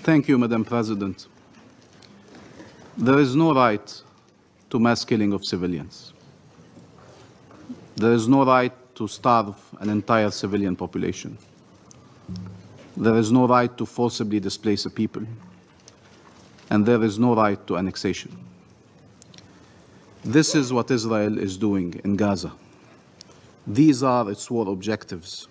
Thank you, Madam President. There is no right to mass killing of civilians. There is no right to starve an entire civilian population. There is no right to forcibly displace a people. And there is no right to annexation. This is what Israel is doing in Gaza. These are its war objectives.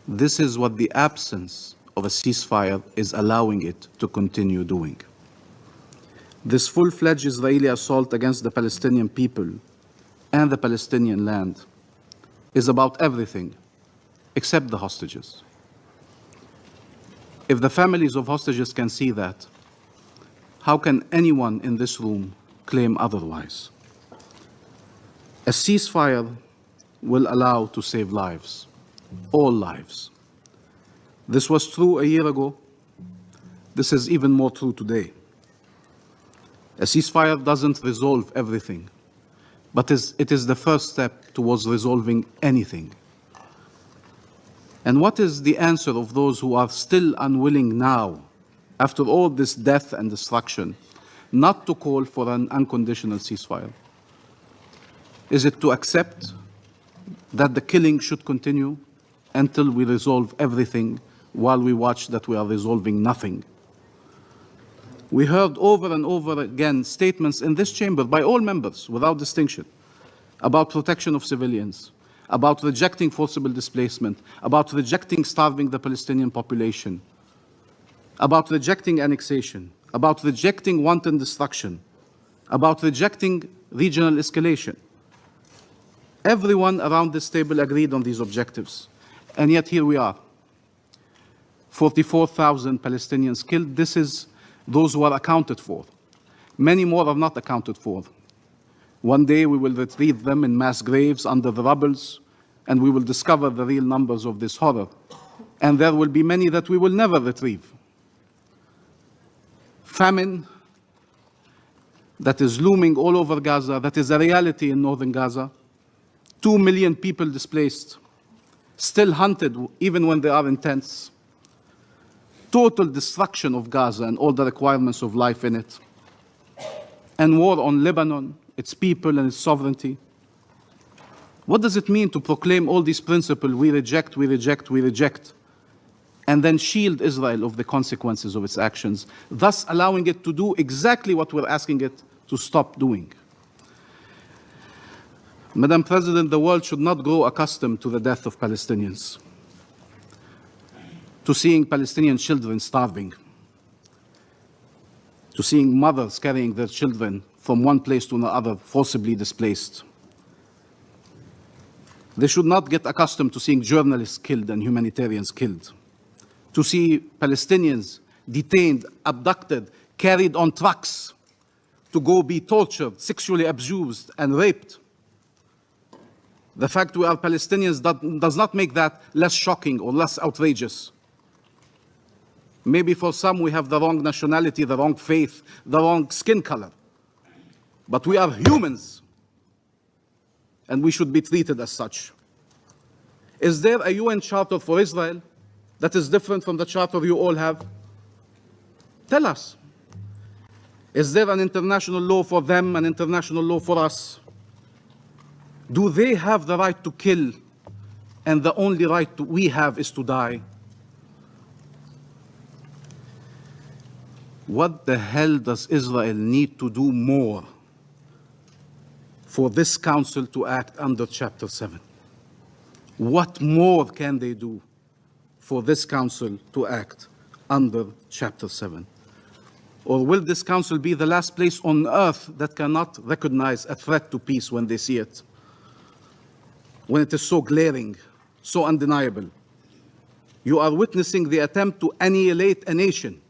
This is what the absence of a ceasefire is allowing it to continue doing. This full-fledged Israeli assault against the Palestinian people and the Palestinian land is about everything except the hostages. If the families of hostages can see that, how can anyone in this room claim otherwise? A ceasefire will allow to save lives, all lives. This was true a year ago. This is even more true today. A ceasefire doesn't resolve everything, but it is the first step towards resolving anything. And what is the answer of those who are still unwilling now, after all this death and destruction, not to call for an unconditional ceasefire? Is it to accept that the killing should continue until we resolve everything while we watch that we are resolving nothing? We heard over and over again statements in this chamber by all members without distinction about protection of civilians, about rejecting forcible displacement, about rejecting starving the Palestinian population, about rejecting annexation, about rejecting wanton destruction, about rejecting regional escalation. Everyone around this table agreed on these objectives, and yet here we are. 44,000 Palestinians killed. This is those who are accounted for. Many more are not accounted for. One day we will retrieve them in mass graves under the rubbles, and we will discover the real numbers of this horror. And there will be many that we will never retrieve. Famine that is looming all over Gaza, that is a reality in northern Gaza. 2 million people displaced, still hunted even when they are in tents. Total destruction of Gaza and all the requirements of life in it. And war on Lebanon, its people and its sovereignty. What does it mean to proclaim all these principles, we reject, we reject, we reject, and then shield Israel of the consequences of its actions, thus allowing it to do exactly what we're asking it to stop doing? Madam President, the world should not grow accustomed to the death of Palestinians, to seeing Palestinian children starving, to seeing mothers carrying their children from one place to another, forcibly displaced. They should not get accustomed to seeing journalists killed and humanitarians killed, to see Palestinians detained, abducted, carried on trucks to go be tortured, sexually abused, and raped. The fact we are Palestinians does not make that less shocking or less outrageous. Maybe for some we have the wrong nationality, the wrong faith, the wrong skin color. But we are humans, and we should be treated as such. Is there a UN charter for Israel that is different from the charter you all have? Tell us. Is there an international law for them, an international law for us? Do they have the right to kill, and the only right we have is to die? What the hell does Israel need to do more for this council to act under Chapter 7? What more can they do for this council to act under Chapter 7? Or will this council be the last place on earth that cannot recognize a threat to peace when they see it? When it is so glaring, so undeniable? You are witnessing the attempt to annihilate a nation,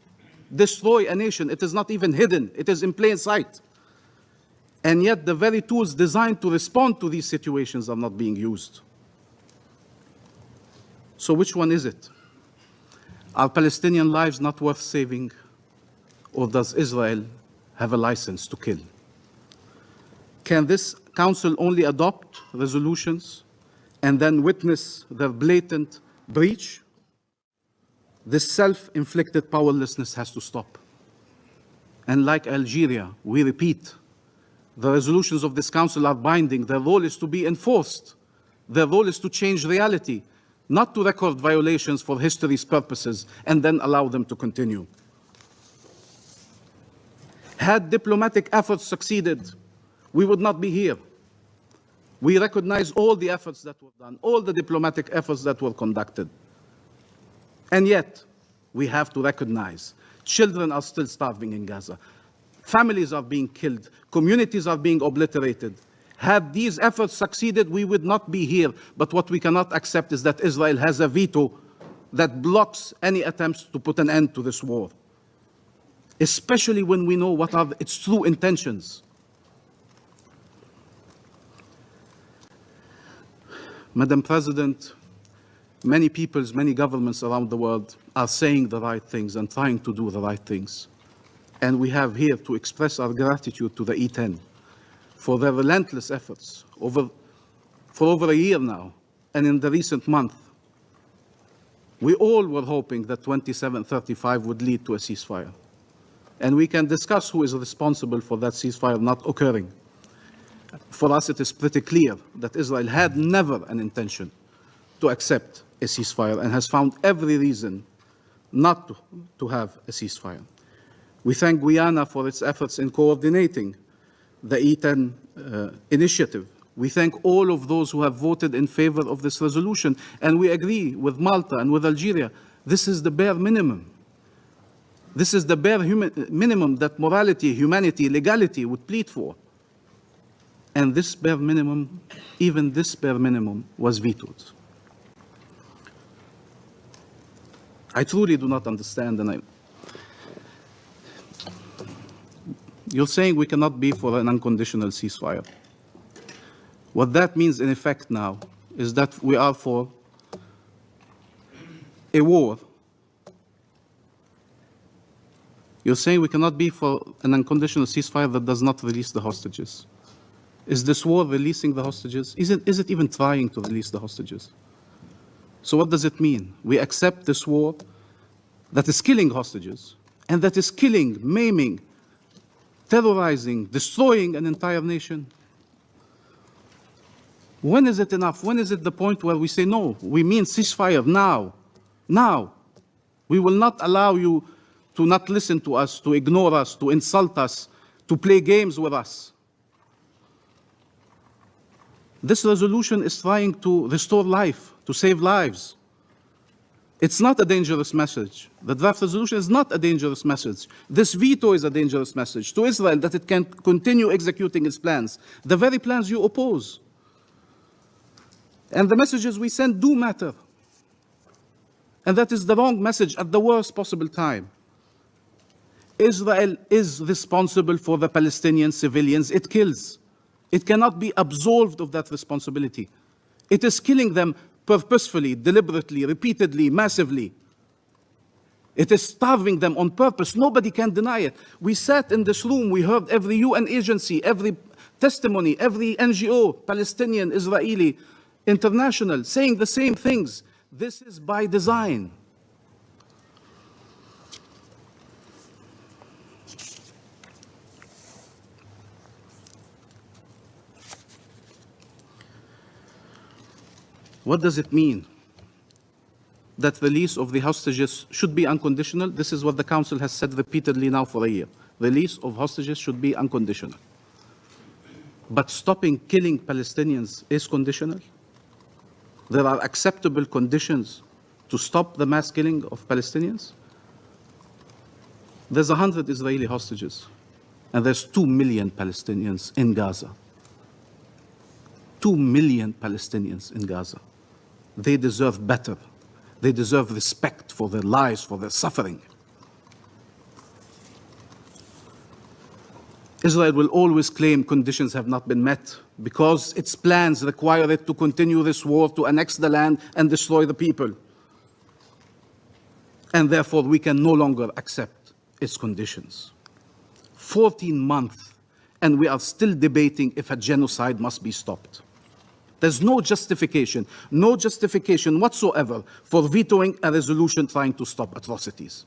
destroy a nation. It is not even hidden. It is in plain sight. And yet the very tools designed to respond to these situations are not being used. So which one is it? Are Palestinian lives not worth saving? Or does Israel have a license to kill? Can this council only adopt resolutions and then witness their blatant breach? This self-inflicted powerlessness has to stop. And like Algeria, we repeat, the resolutions of this Council are binding. Their role is to be enforced. Their role is to change reality, not to record violations for history's purposes and then allow them to continue. Had diplomatic efforts succeeded, we would not be here. We recognize all the efforts that were done, all the diplomatic efforts that were conducted. And yet, we have to recognize children are still starving in Gaza. Families are being killed. Communities are being obliterated. Had these efforts succeeded, we would not be here. But what we cannot accept is that Israel has a veto that blocks any attempts to put an end to this war, especially when we know what are its true intentions. Madam President, many peoples, many governments around the world are saying the right things and trying to do the right things. And we have here to express our gratitude to the E10 for their relentless efforts for over a year now. And in the recent month, we all were hoping that 2735 would lead to a ceasefire. And we can discuss who is responsible for that ceasefire not occurring. For us, it is pretty clear that Israel had never an intention to accept a ceasefire and has found every reason not to have a ceasefire. We thank Guyana for its efforts in coordinating the E10 initiative. We thank all of those who have voted in favor of this resolution, and we agree with Malta and with Algeria. This is the bare minimum. This is the bare minimum that morality, humanity, legality would plead for. And this bare minimum, even this bare minimum, was vetoed. I truly do not understand, and you're saying we cannot be for an unconditional ceasefire. What that means, in effect, now is that we are for a war. You're saying we cannot be for an unconditional ceasefire that does not release the hostages. Is this war releasing the hostages? Is it even trying to release the hostages? So what does it mean? We accept this war that is killing hostages and that is killing, maiming, terrorizing, destroying an entire nation. When is it enough? When is it the point where we say, no, we mean ceasefire now? Now. We will not allow you to not listen to us, to ignore us, to insult us, to play games with us. This resolution is trying to restore life, to save lives. It's not a dangerous message. The draft resolution is not a dangerous message. This veto is a dangerous message to Israel that it can continue executing its plans, the very plans you oppose. And the messages we send do matter. And that is the wrong message at the worst possible time. Israel is responsible for the Palestinian civilians it kills. It cannot be absolved of that responsibility. It is killing them purposefully, deliberately, repeatedly, massively. It is starving them on purpose. Nobody can deny it. We sat in this room, we heard every UN agency, every testimony, every NGO, Palestinian, Israeli, international, saying the same things. This is by design. What does it mean that release of the hostages should be unconditional? This is what the Council has said repeatedly now for a year. Release of hostages should be unconditional. But stopping killing Palestinians is conditional? There are acceptable conditions to stop the mass killing of Palestinians? There's 100 Israeli hostages, and there's 2 million Palestinians in Gaza. 2 million Palestinians in Gaza. They deserve better. They deserve respect for their lives, for their suffering. Israel will always claim conditions have not been met because its plans require it to continue this war, to annex the land and destroy the people. And therefore, we can no longer accept its conditions. 14 months, and we are still debating if a genocide must be stopped. There's no justification whatsoever for vetoing a resolution trying to stop atrocities.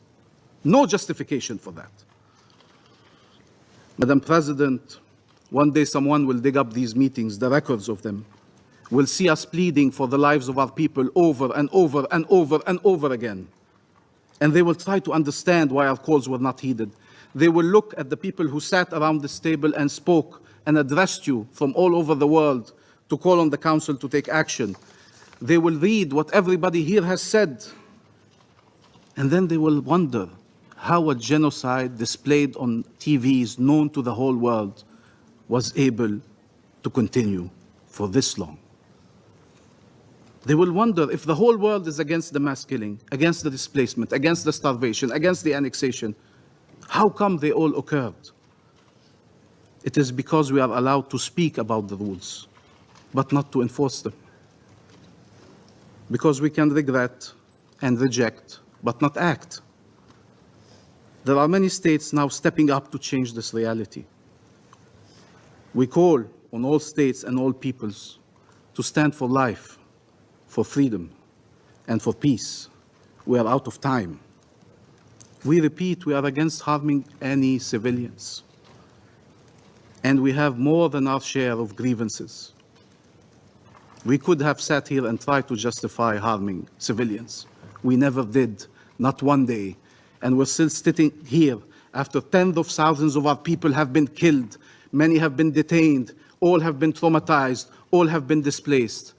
No justification for that. Madam President, one day someone will dig up these meetings, the records of them, will see us pleading for the lives of our people over and over and over and over again. And they will try to understand why our calls were not heeded. They will look at the people who sat around this table and spoke and addressed you from all over the world to call on the Council to take action. They will read what everybody here has said. And then they will wonder how a genocide displayed on TVs known to the whole world was able to continue for this long. They will wonder if the whole world is against the mass killing, against the displacement, against the starvation, against the annexation. How come they all occurred? It is because we are allowed to speak about the rules, but not to enforce them. Because we can regret and reject, but not act. There are many states now stepping up to change this reality. We call on all states and all peoples to stand for life, for freedom, and for peace. We are out of time. We repeat, we are against harming any civilians. And we have more than our share of grievances. We could have sat here and tried to justify harming civilians. We never did, not one day. And we're still sitting here after tens of thousands of our people have been killed. Many have been detained. All have been traumatized. All have been displaced.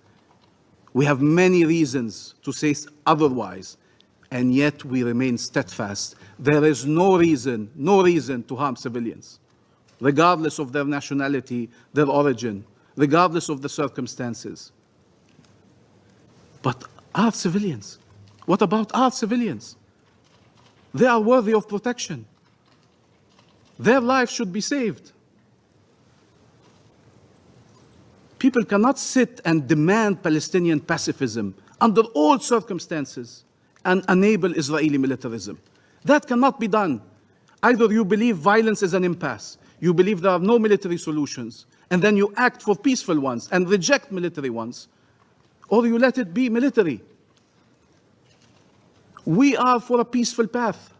We have many reasons to say otherwise, and yet we remain steadfast. There is no reason to harm civilians, regardless of their nationality, their origin, regardless of the circumstances. But our civilians, what about our civilians? They are worthy of protection. Their lives should be saved. People cannot sit and demand Palestinian pacifism under all circumstances and enable Israeli militarism. That cannot be done. Either you believe violence is an impasse, you believe there are no military solutions, and then you act for peaceful ones and reject military ones, or you let it be military. We are for a peaceful path.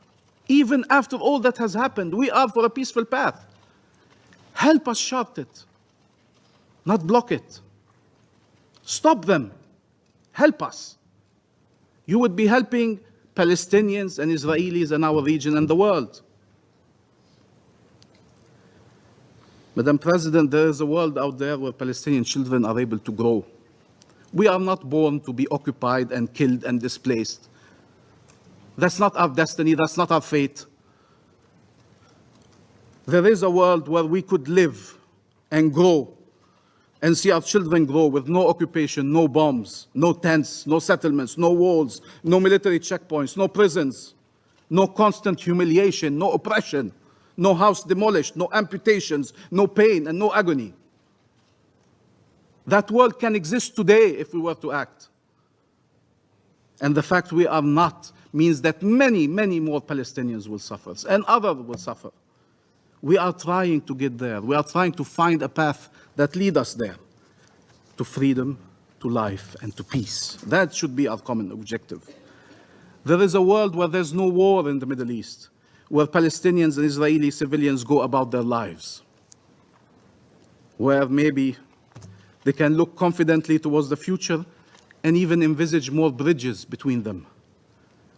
Even after all that has happened, we are for a peaceful path. Help us chart it, not block it. Stop them. Help us. You would be helping Palestinians and Israelis in our region and the world. Madam President, there is a world out there where Palestinian children are able to grow. We are not born to be occupied and killed and displaced. That's not our destiny, that's not our fate. There is a world where we could live and grow and see our children grow with no occupation, no bombs, no tents, no settlements, no walls, no military checkpoints, no prisons, no constant humiliation, no oppression, no house demolished, no amputations, no pain and no agony. That world can exist today if we were to act. And the fact we are not means that many, many more Palestinians will suffer and others will suffer. We are trying to get there. We are trying to find a path that leads us there, to freedom, to life, and to peace. That should be our common objective. There is a world where there's no war in the Middle East, where Palestinians and Israeli civilians go about their lives, where maybe they can look confidently towards the future and even envisage more bridges between them,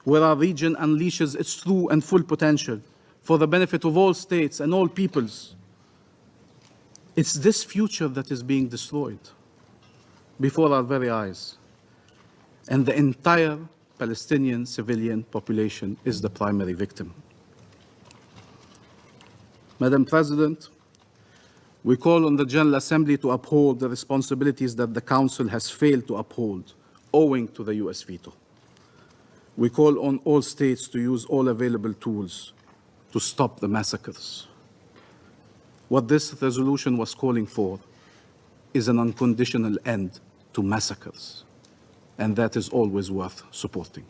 where our region unleashes its true and full potential for the benefit of all states and all peoples. It's this future that is being destroyed before our very eyes. And the entire Palestinian civilian population is the primary victim. Madam President, we call on the General Assembly to uphold the responsibilities that the Council has failed to uphold owing to the US veto. We call on all states to use all available tools to stop the massacres. What this resolution was calling for is an unconditional end to massacres, and that is always worth supporting.